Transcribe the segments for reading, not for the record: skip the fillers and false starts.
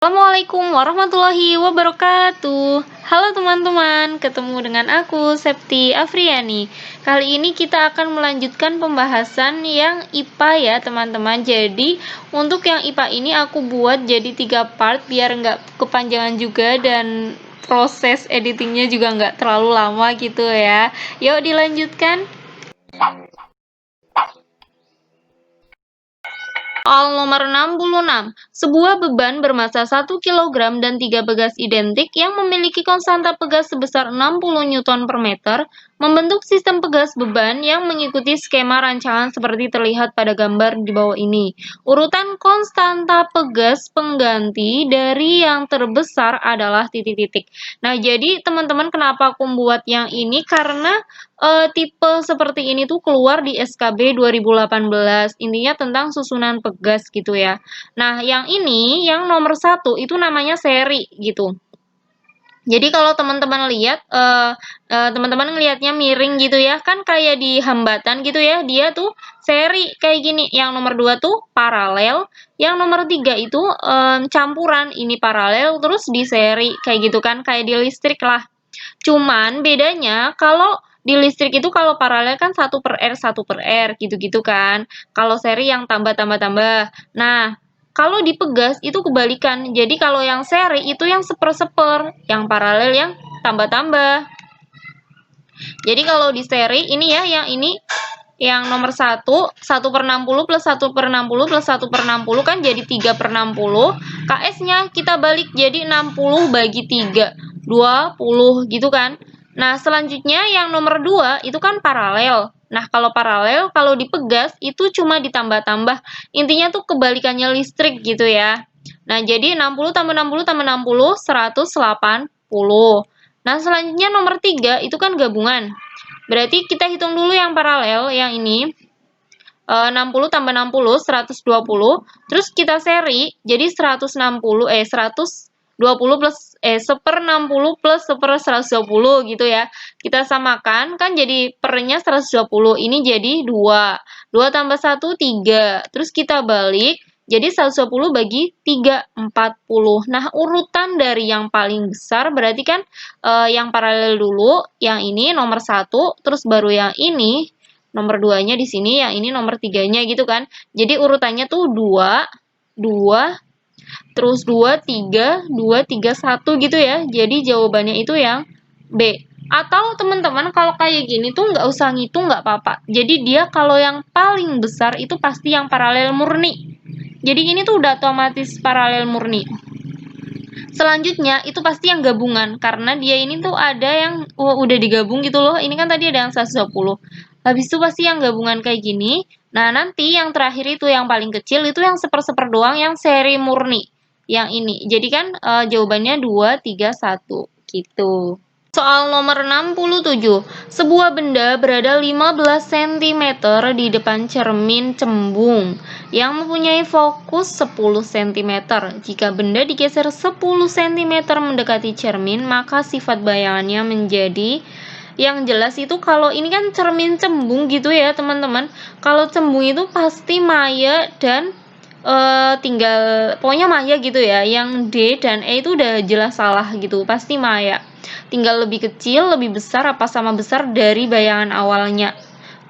Assalamualaikum warahmatullahi wabarakatuh. Halo teman-teman, ketemu dengan aku Septi Afriani. Kali ini kita akan melanjutkan pembahasan yang IPA ya teman-teman. Jadi untuk yang IPA ini aku buat jadi 3 part biar nggak kepanjangan juga dan proses editingnya juga nggak terlalu lama gitu ya. Yuk dilanjutkan. Soal nomor 66. Sebuah beban bermassa 1 kg dan 3 pegas identik yang memiliki konstanta pegas sebesar 60 Newton per meter membentuk sistem pegas beban yang mengikuti skema rancangan seperti terlihat pada gambar di bawah ini. Urutan konstanta pegas pengganti dari yang terbesar adalah titik-titik. Nah, jadi teman-teman kenapa aku membuat yang ini? Karena tipe seperti ini tuh keluar di SKB 2018. Intinya tentang susunan pegas gitu ya. Nah, yang ini, yang nomor 1 itu namanya seri gitu. Jadi kalau teman-teman lihat, teman-teman ngelihatnya miring gitu ya, kan kayak di hambatan gitu ya, dia tuh seri kayak gini. Yang nomor 2 tuh paralel, yang nomor 3 itu campuran, ini paralel terus di seri kayak gitu kan, kayak di listrik lah. Cuman bedanya kalau di listrik itu kalau paralel kan 1/R 1/R gitu-gitu kan. Kalau seri yang tambah. Nah, kalau di pegas itu kebalikan. Jadi kalau yang seri itu yang seper-seper, yang paralel yang tambah-tambah. Jadi kalau di seri ini ya, yang ini yang nomor 1, 1/60 plus 1/60 plus 1/60 kan jadi 3/60. KS-nya kita balik jadi 60 bagi 3, 20 gitu kan. Nah, selanjutnya yang nomor 2 itu kan paralel. Nah, kalau paralel, kalau dipegas itu cuma ditambah-tambah. Intinya tuh kebalikannya listrik gitu ya. Nah, jadi 60 tambah 60 tambah 60, 180. Nah, selanjutnya nomor 3 itu kan gabungan. Berarti kita hitung dulu yang paralel, yang ini. 60 tambah 60, 120. Terus kita seri, jadi 120 plus, 1/60 plus 1/120 gitu ya. Kita samakan, kan jadi pernya 120. Ini jadi 2. 2 tambah 1, 3. Terus kita balik, jadi 120 bagi 3, 40. Nah, urutan dari yang paling besar berarti kan yang paralel dulu, yang ini nomor 1, terus baru yang ini, nomor 2-nya di sini, yang ini nomor 3-nya gitu kan. Jadi urutannya tuh 2, 2, terus 2, 3, 2, 3, 1 gitu ya. Jadi jawabannya itu yang B. Atau teman-teman kalau kayak gini tuh nggak usah ngitung nggak apa-apa. Jadi dia kalau yang paling besar itu pasti yang paralel murni. Jadi ini tuh udah otomatis paralel murni. Selanjutnya itu pasti yang gabungan karena dia ini tuh ada yang udah digabung gitu loh. Ini kan tadi ada yang 120. Habis itu pasti yang gabungan kayak gini. Nah, nanti yang terakhir itu yang paling kecil itu yang seper-seper doang yang seri murni. Yang ini. Jadi kan jawabannya 2, 3, 1 gitu. Soal nomor 67. Sebuah benda berada 15 cm di depan cermin cembung yang mempunyai fokus 10 cm. Jika benda digeser 10 cm mendekati cermin, maka sifat bayangannya menjadi yang jelas itu kalau ini kan cermin cembung gitu ya, teman-teman. Kalau cembung itu pasti maya dan tinggal pokoknya maya gitu ya. Yang D dan E itu udah jelas salah gitu, pasti maya. Tinggal lebih kecil, lebih besar, apa sama besar dari bayangan awalnya.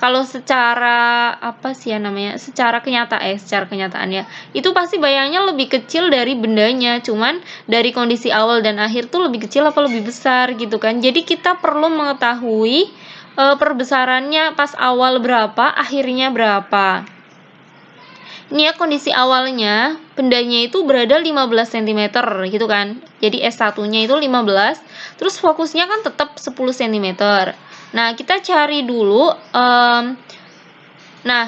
Kalau secara apa sih ya namanya? Secara kenyataan ya. Itu pasti bayangannya lebih kecil dari bendanya. Cuman dari kondisi awal dan akhir tuh lebih kecil apa lebih besar gitu kan. Jadi kita perlu mengetahui perbesarannya pas awal berapa, akhirnya berapa. Ini ya kondisi awalnya, bendanya itu berada 15 cm gitu kan. Jadi S1-nya itu 15, terus fokusnya kan tetap 10 cm. Nah, kita cari dulu, nah,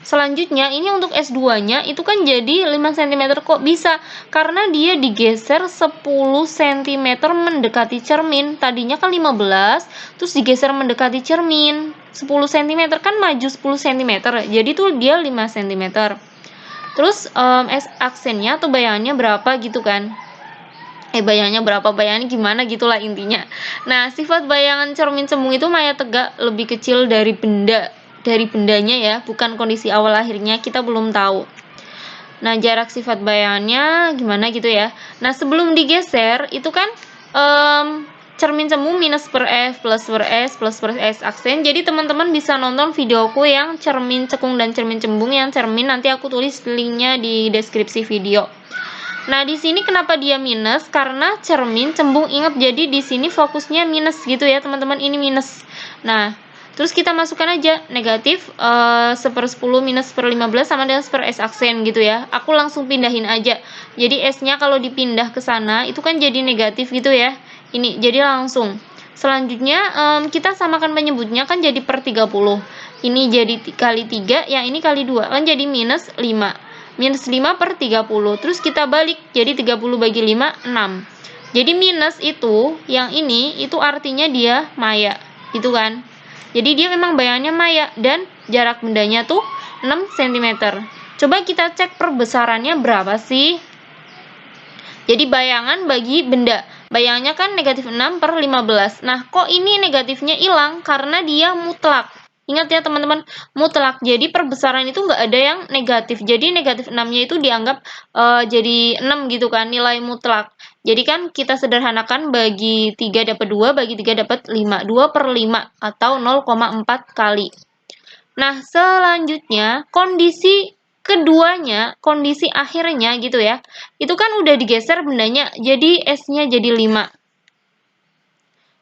selanjutnya ini untuk S2-nya itu kan jadi 5 cm kok bisa? Karena dia digeser 10 cm mendekati cermin. Tadinya kan 15, terus digeser mendekati cermin. 10 cm kan maju 10 cm. Jadi tuh dia 5 cm. Terus aksennya atau bayangannya berapa gitu kan? Bayangannya berapa? Bayangannya gimana gitulah intinya. Nah, sifat bayangan cermin cembung itu maya tegak lebih kecil dari bendanya ya, bukan kondisi awal akhirnya, kita belum tahu. Nah, jarak sifat bayangannya gimana gitu ya. Nah, sebelum digeser, itu kan cermin cembung minus per F, plus per S, plus per S aksen. Jadi, teman-teman bisa nonton videoku yang cermin cekung dan cermin cembung yang cermin. Nanti aku tulis linknya di deskripsi video. Nah, di sini kenapa dia minus? Karena cermin cembung, ingat, jadi di sini fokusnya minus gitu ya, teman-teman. Ini minus. Nah, terus kita masukkan aja negatif 1/10 minus 1/15 sama dengan 1/S aksen gitu ya. Aku langsung pindahin aja. Jadi S-nya kalau dipindah ke sana itu kan jadi negatif gitu ya. Ini jadi langsung. Selanjutnya kita samakan penyebutnya kan jadi per 30. Ini jadi kali 3, yang ini kali 2. Kan jadi minus 5. Minus 5 per 30. Terus kita balik. Jadi 30 bagi 5, 6. Jadi minus itu, yang ini, itu artinya dia maya. Gitu kan. Jadi dia memang bayangannya maya. Dan jarak bendanya tuh 6 cm. Coba kita cek perbesarannya berapa sih? Jadi bayangan bagi benda. Bayangannya kan negatif 6 per 15. Nah, kok ini negatifnya hilang? Karena dia mutlak. Ingat ya teman-teman, mutlak. Jadi perbesaran itu nggak ada yang negatif. Jadi negatif 6-nya itu dianggap jadi 6 gitu kan, nilai mutlak. Jadi kan kita sederhanakan, bagi 3 dapat 2, bagi 3 dapat 5. 2 per 5 atau 0,4 kali. Nah, selanjutnya kondisi keduanya, kondisi akhirnya gitu ya, itu kan udah digeser bendanya, jadi S-nya jadi 5.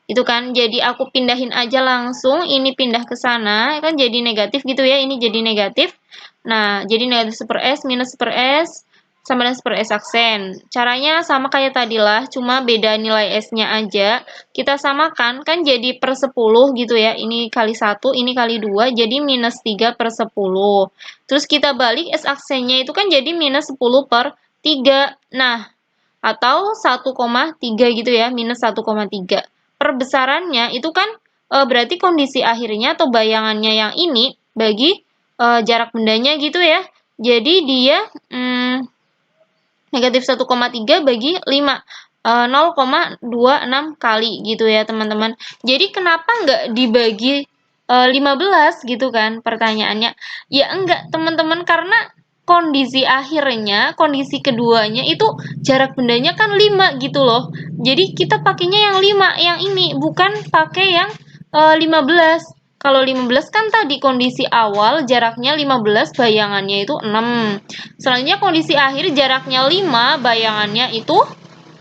Itu kan, jadi aku pindahin aja langsung, ini pindah ke sana, kan jadi negatif gitu ya, ini jadi negatif. Nah, jadi negatif 1/S minus 1/S sama dengan 1/S aksen. Caranya sama kayak tadi lah, cuma beda nilai S-nya aja. Kita samakan, kan jadi per 10 gitu ya. Ini kali 1, ini kali 2, jadi minus 3 per 10. Terus kita balik S aksennya itu kan jadi minus 10 per 3. Nah, atau 1,3 gitu ya, minus 1,3. Perbesarannya itu kan berarti kondisi akhirnya atau bayangannya yang ini bagi jarak bendanya gitu ya. Jadi dia negatif 1,3 bagi 5. 0,26 kali gitu ya teman-teman. Jadi kenapa nggak dibagi 15 gitu kan pertanyaannya? Ya enggak teman-teman, karena kondisi akhirnya, kondisi keduanya itu jarak bendanya kan 5 gitu loh. Jadi kita pakainya yang 5, yang ini, bukan pakai yang 15. Kalau 15 kan tadi kondisi awal jaraknya 15, bayangannya itu 6. Selanjutnya kondisi akhir jaraknya 5, bayangannya itu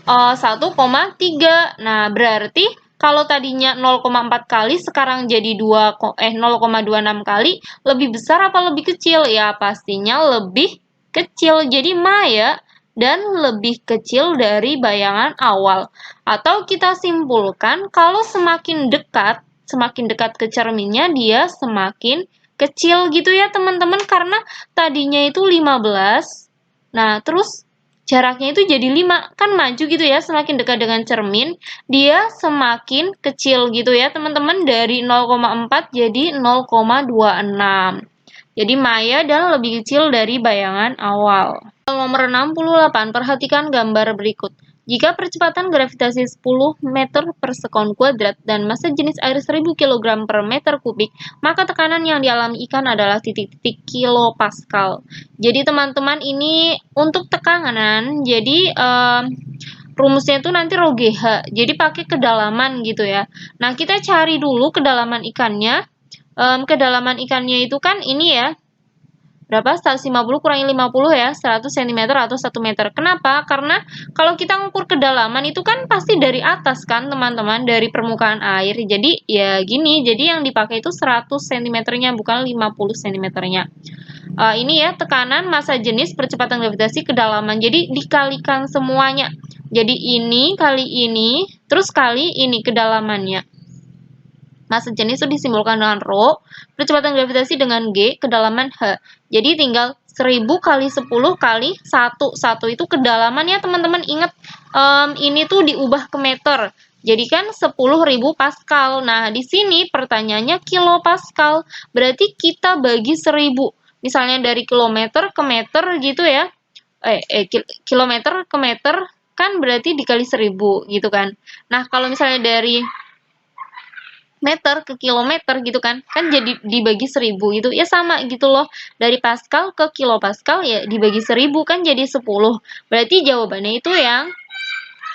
1,3. Nah, berarti kalau tadinya 0,4 kali, sekarang jadi 0,26 kali, lebih besar apa lebih kecil? Ya, pastinya lebih kecil. Jadi maya dan lebih kecil dari bayangan awal. Atau kita simpulkan, kalau semakin dekat ke cerminnya, dia semakin kecil gitu ya teman-teman, karena tadinya itu 15. Nah, terus jaraknya itu jadi 5, kan maju gitu ya, semakin dekat dengan cermin, dia semakin kecil gitu ya teman-teman, dari 0,4 jadi 0,26. Jadi maya dan lebih kecil dari bayangan awal. Nomor 68, perhatikan gambar berikut. Jika percepatan gravitasi 10 meter per sekon kuadrat dan massa jenis air 1000 kg per meter kubik, maka tekanan yang dialami ikan adalah titik-titik kilopascal. Jadi teman-teman, ini untuk tekanan, jadi rumusnya itu nanti rho GH, jadi pakai kedalaman gitu ya. Nah, kita cari dulu kedalaman ikannya. Kedalaman ikannya itu kan ini ya, berapa? 150 kurangi 50 ya, 100 cm atau 1 meter. Kenapa? Karena kalau kita ngukur kedalaman itu kan pasti dari atas kan teman-teman, dari permukaan air. Jadi ya gini, jadi yang dipakai itu 100 cm-nya, bukan 50 cm-nya. Ini ya, tekanan, massa jenis, percepatan gravitasi, kedalaman. Jadi dikalikan semuanya. Jadi ini kali ini, terus kali ini kedalamannya. Massa jenis itu disimbolkan dengan rho, percepatan gravitasi dengan G, kedalaman H. Jadi tinggal 1000 kali 10 kali 1. 1 itu kedalaman ya teman-teman. Ingat, ini tuh diubah ke meter. Jadi kan 10.000 Pascal. Nah, di sini pertanyaannya kilopascal. Berarti kita bagi 1000. Misalnya dari kilometer ke meter gitu ya. Kilometer ke meter kan berarti dikali 1000 gitu kan. Nah, kalau misalnya dari meter ke kilometer gitu kan jadi dibagi 1000 gitu ya, sama gitu loh, dari Pascal ke kilopascal ya dibagi 1000 kan jadi 10. Berarti jawabannya itu yang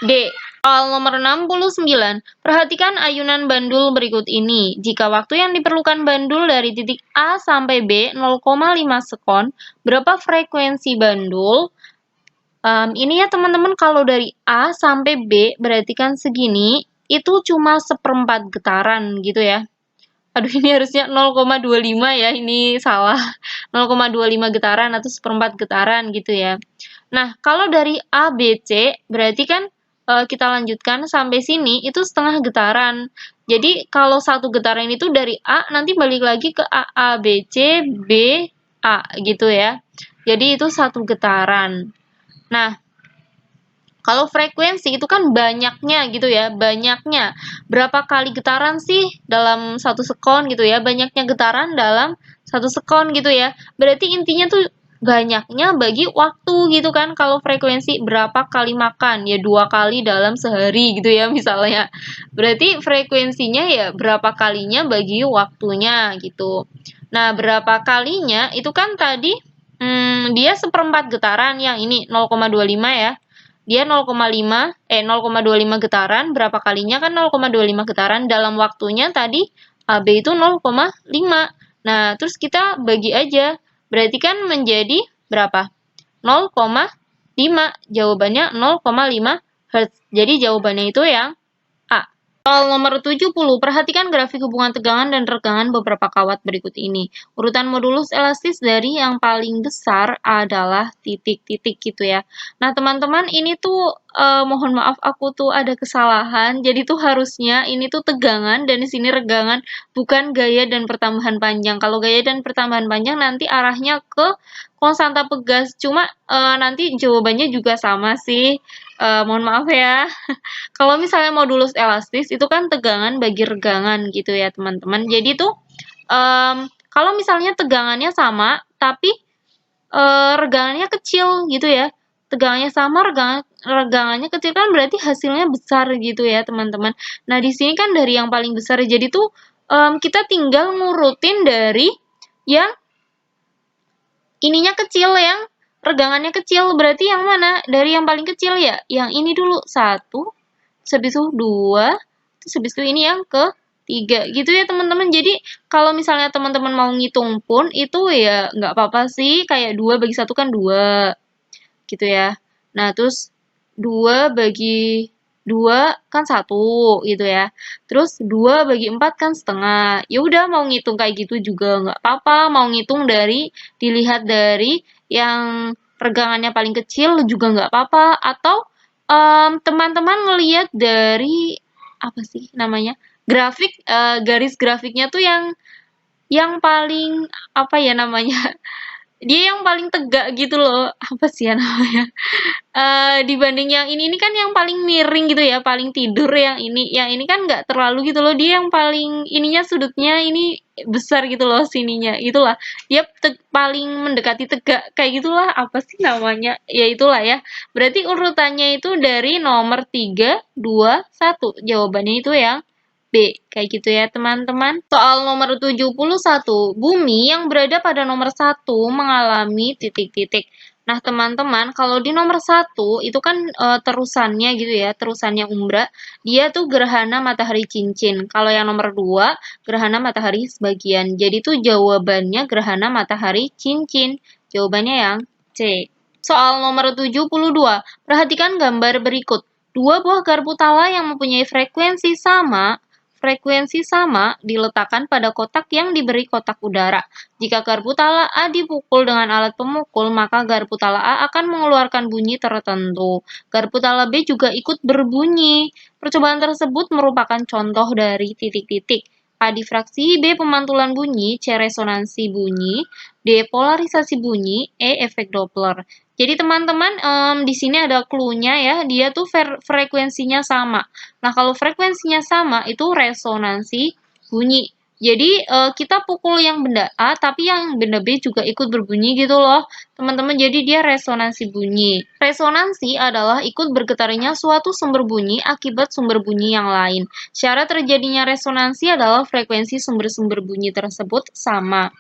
D. Soal nomor 69. Perhatikan ayunan bandul berikut ini. Jika waktu yang diperlukan bandul dari titik A sampai B 0,5 sekon, berapa frekuensi bandul? Ini ya teman-teman, kalau dari A sampai B berarti kan segini, itu cuma seperempat getaran gitu ya. Aduh, ini harusnya 0,25 ya, ini salah. 0,25 getaran atau seperempat getaran gitu ya. Nah, kalau dari A, B, C, berarti kan kita lanjutkan sampai sini, itu setengah getaran. Jadi, kalau satu getaran itu dari A, nanti balik lagi ke A, B, C, B, A, gitu ya. Jadi, itu satu getaran. Nah, kalau frekuensi itu kan banyaknya gitu ya, banyaknya. Berapa kali getaran sih dalam satu sekon gitu ya, banyaknya getaran dalam satu sekon gitu ya. Berarti intinya tuh banyaknya bagi waktu gitu kan. Kalau frekuensi berapa kali makan, ya 2 kali dalam sehari gitu ya misalnya. Berarti frekuensinya ya berapa kalinya bagi waktunya gitu. Nah, berapa kalinya itu kan tadi dia seperempat getaran, yang ini 0,25 ya. Dia 0,25 getaran, berapa kalinya kan 0,25 getaran, dalam waktunya tadi AB itu 0,5. Nah, terus kita bagi aja, berarti kan menjadi berapa? 0,5, jawabannya 0,5 Hz. Jadi jawabannya itu yang A. Soal nomor 70, perhatikan grafik hubungan tegangan dan regangan beberapa kawat berikut ini. Urutan modulus elastis dari yang paling besar adalah titik-titik gitu ya. Nah, teman-teman, ini tuh mohon maaf aku tuh ada kesalahan. Jadi tuh harusnya ini tuh tegangan dan di sini regangan, bukan gaya dan pertambahan panjang. Kalau gaya dan pertambahan panjang nanti arahnya ke konstanta pegas. Cuma nanti jawabannya juga sama sih. Mohon maaf ya. Kalau misalnya modulus elastis itu kan tegangan bagi regangan gitu ya teman-teman. Jadi tuh kalau misalnya tegangannya sama tapi regangannya kecil gitu ya. Tegangannya sama, regangannya kecil kan berarti hasilnya besar gitu ya teman-teman. Nah, di sini kan dari yang paling besar, jadi tuh kita tinggal ngurutin dari yang ininya kecil, yang regangannya kecil. Berarti yang mana? Dari yang paling kecil ya. Yang ini dulu, 1, terus habis itu 2, terus habis itu ini yang ke-3 gitu ya teman-teman. Jadi kalau misalnya teman-teman mau ngitung pun itu ya nggak apa-apa sih, kayak 2 bagi 1 kan 2 gitu ya. Nah, terus 2 bagi 2 kan 1 gitu ya. Terus 2 bagi 4 kan setengah. Ya udah, mau ngitung kayak gitu juga nggak apa-apa. Mau ngitung dari, dilihat dari yang regangannya paling kecil juga nggak apa-apa. Atau teman-teman ngelihat dari, apa sih namanya, grafik, garis grafiknya tuh yang paling, apa ya namanya, dia yang paling tegak gitu loh, apa sih ya namanya, dibanding yang ini kan yang paling miring gitu ya, paling tidur yang ini kan nggak terlalu gitu loh, dia yang paling ininya sudutnya ini besar gitu loh sininya, itulah, dia paling mendekati tegak, kayak gitulah, apa sih namanya, ya itulah ya, berarti urutannya itu dari nomor 3, 2, 1, jawabannya itu yang B, kayak gitu ya teman-teman. Soal nomor 71, bumi yang berada pada nomor 1 mengalami titik-titik. Nah teman-teman, kalau di nomor 1 itu kan terusannya gitu ya, terusannya umbra, dia tuh gerhana matahari cincin. Kalau yang nomor 2, gerhana matahari sebagian. Jadi tuh jawabannya gerhana matahari cincin. Jawabannya yang C. Soal nomor 72, perhatikan gambar berikut. Dua buah garpu tala yang mempunyai frekuensi sama diletakkan pada kotak yang diberi kotak udara. Jika garpu tala A dipukul dengan alat pemukul, maka garpu tala A akan mengeluarkan bunyi tertentu. Garpu tala B juga ikut berbunyi. Percobaan tersebut merupakan contoh dari titik-titik. A difraksi, B pemantulan bunyi, C resonansi bunyi, D polarisasi bunyi, E efek Doppler. Jadi teman-teman, di sini ada clue-nya ya, dia tuh frekuensinya sama. Nah, kalau frekuensinya sama itu resonansi bunyi. Jadi, kita pukul yang benda A, tapi yang benda B juga ikut berbunyi gitu loh, teman-teman. Jadi dia resonansi bunyi. Resonansi adalah ikut bergetarnya suatu sumber bunyi akibat sumber bunyi yang lain. Syarat terjadinya resonansi adalah frekuensi sumber-sumber bunyi tersebut sama.